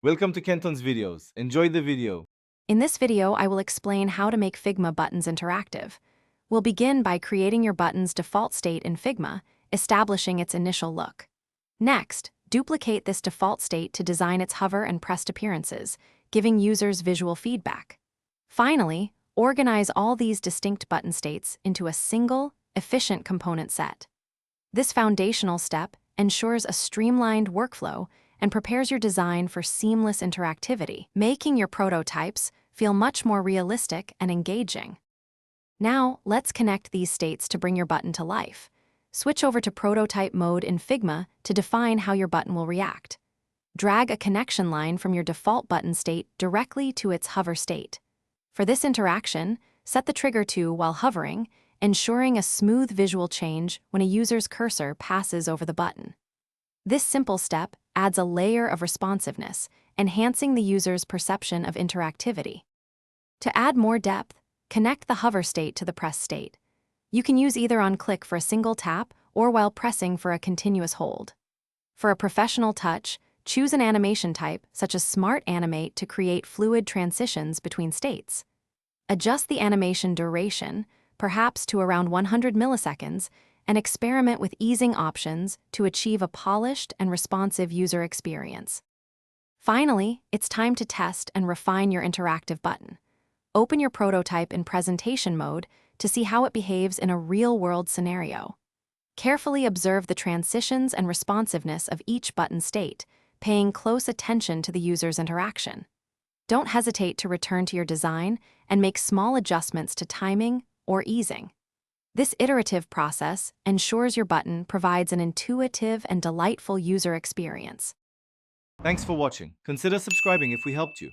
Welcome to Kenton's videos. Enjoy the video. In this video, I will explain how to make Figma buttons interactive. We'll begin by creating your button's default state in Figma, establishing its initial look. Next, duplicate this default state to design its hover and pressed appearances, giving users visual feedback. Finally, organize all these distinct button states into a single, efficient component set. This foundational step ensures a streamlined workflow and prepares your design for seamless interactivity, making your prototypes feel much more realistic and engaging. Now, let's connect these states to bring your button to life. Switch over to prototype mode in Figma to define how your button will react. Drag a connection line from your default button state directly to its hover state. For this interaction, set the trigger to while hovering, ensuring a smooth visual change when a user's cursor passes over the button. This simple step adds a layer of responsiveness, enhancing the user's perception of interactivity. To add more depth, connect the hover state to the press state. You can use either on click for a single tap or while pressing for a continuous hold. For a professional touch, choose an animation type such as Smart Animate to create fluid transitions between states. Adjust the animation duration, perhaps to around 100 milliseconds, and experiment with easing options to achieve a polished and responsive user experience. Finally, it's time to test and refine your interactive button. Open your prototype in presentation mode to see how it behaves in a real-world scenario. Carefully observe the transitions and responsiveness of each button state, paying close attention to the user's interaction. Don't hesitate to return to your design and make small adjustments to timing or easing. This iterative process ensures your button provides an intuitive and delightful user experience. Thanks for watching. Consider subscribing if we helped you.